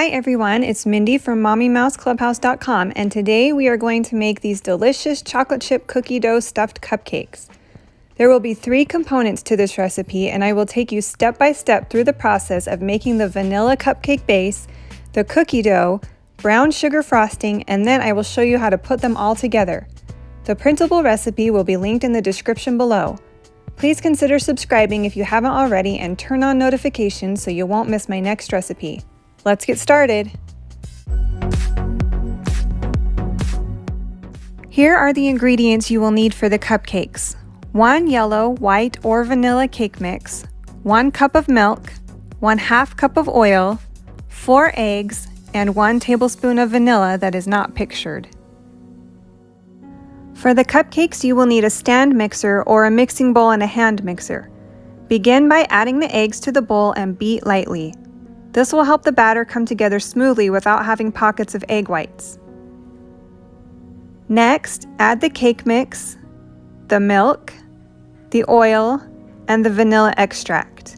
Hi everyone, it's Mindy from MommyMouseClubhouse.com, and today we are going to make these delicious chocolate chip cookie dough stuffed cupcakes. There will be 3 components to this recipe, and I will take you step by step through the process of making the vanilla cupcake base, the cookie dough, brown sugar frosting, and then I will show you how to put them all together. The printable recipe will be linked in the description below. Please consider subscribing if you haven't already and turn on notifications so you won't miss my next recipe. Let's get started. Here are the ingredients you will need for the cupcakes. 1 yellow, white, or vanilla cake mix, 1 cup of milk, 1/2 cup of oil, 4 eggs, and 1 tablespoon of vanilla that is not pictured. For the cupcakes, you will need a stand mixer or a mixing bowl and a hand mixer. Begin by adding the eggs to the bowl and beat lightly. This will help the batter come together smoothly without having pockets of egg whites. Next, add the cake mix, the milk, the oil, and the vanilla extract.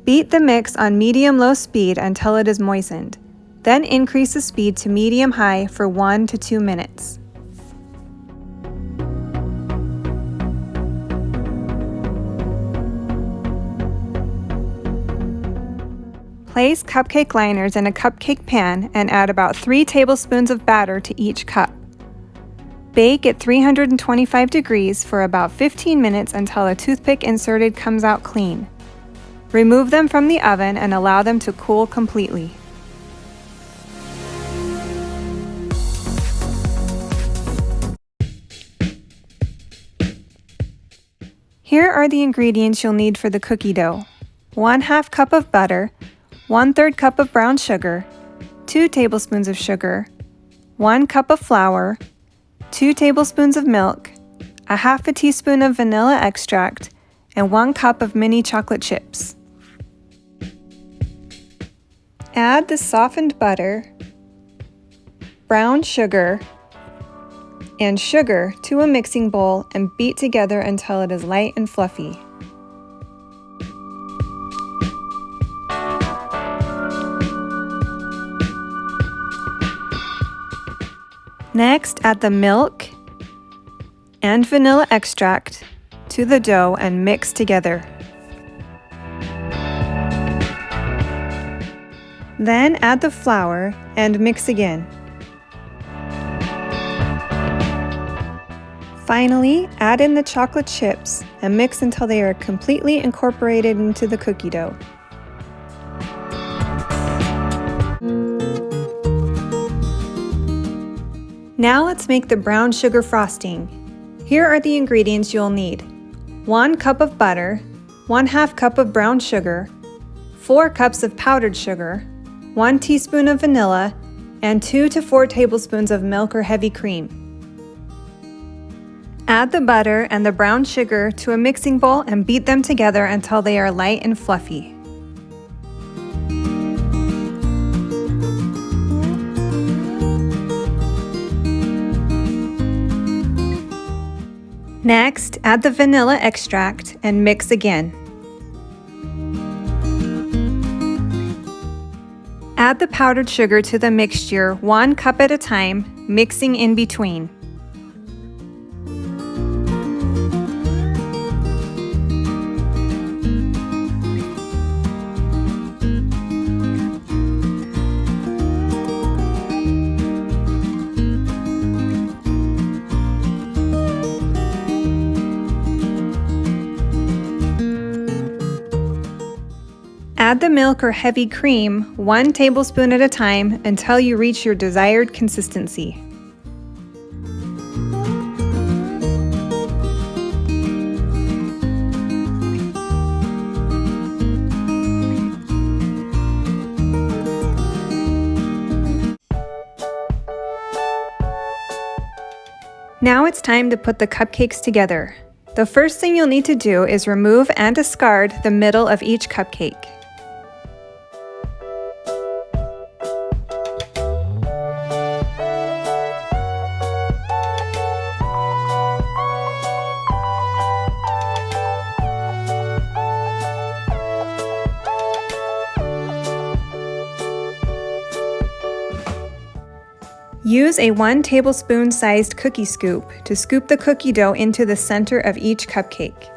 Beat the mix on medium-low speed until it is moistened. Then increase the speed to medium-high for 1 to 2 minutes. Place cupcake liners in a cupcake pan and add about 3 tablespoons of batter to each cup. Bake at 325 degrees for about 15 minutes until a toothpick inserted comes out clean. Remove them from the oven and allow them to cool completely. Here are the ingredients you'll need for the cookie dough. 1/2 cup of butter, 1/3 cup of brown sugar, 2 tablespoons of sugar, 1 cup of flour, 2 tablespoons of milk, 1/2 teaspoon of vanilla extract, and 1 cup of mini chocolate chips. Add the softened butter, brown sugar, and sugar to a mixing bowl and beat together until it is light and fluffy. Next, add the milk and vanilla extract to the dough and mix together. Then add the flour and mix again. Finally, add in the chocolate chips and mix until they are completely incorporated into the cookie dough. Now let's make the brown sugar frosting. Here are the ingredients you'll need. 1 cup of butter, 1/2 cup of brown sugar, 4 cups of powdered sugar, 1 teaspoon of vanilla, and 2 to 4 tablespoons of milk or heavy cream. Add the butter and the brown sugar to a mixing bowl and beat them together until they are light and fluffy. Next, add the vanilla extract and mix again. Add the powdered sugar to the mixture 1 cup at a time, mixing in between. Add the milk or heavy cream 1 tablespoon at a time until you reach your desired consistency. Now it's time to put the cupcakes together. The first thing you'll need to do is remove and discard the middle of each cupcake. Use a 1 tablespoon sized cookie scoop to scoop the cookie dough into the center of each cupcake.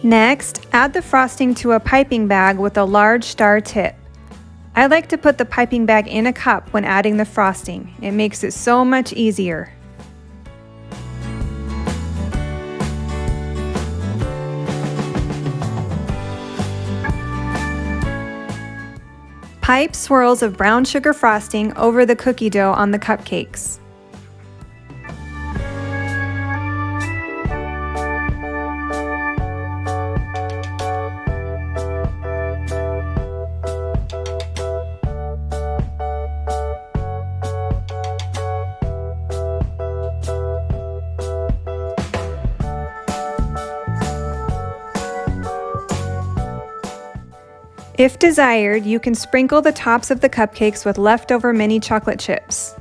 Next, add the frosting to a piping bag with a large star tip. I like to put the piping bag in a cup when adding the frosting. It makes it so much easier. Pipe swirls of brown sugar frosting over the cookie dough on the cupcakes. If desired, you can sprinkle the tops of the cupcakes with leftover mini chocolate chips.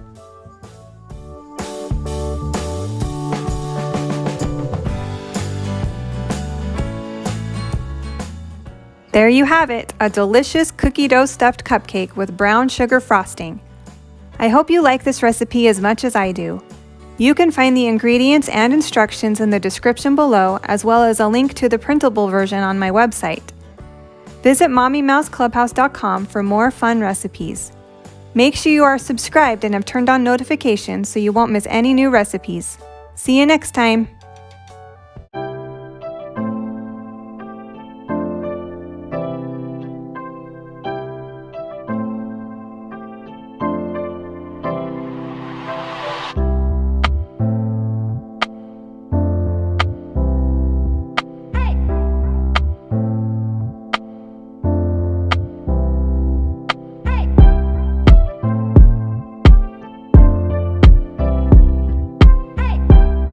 There you have it, a delicious cookie dough stuffed cupcake with brown sugar frosting. I hope you like this recipe as much as I do. You can find the ingredients and instructions in the description below, as well as a link to the printable version on my website. Visit MommyMouseClubhouse.com for more fun recipes. Make sure you are subscribed and have turned on notifications so you won't miss any new recipes. See you next time!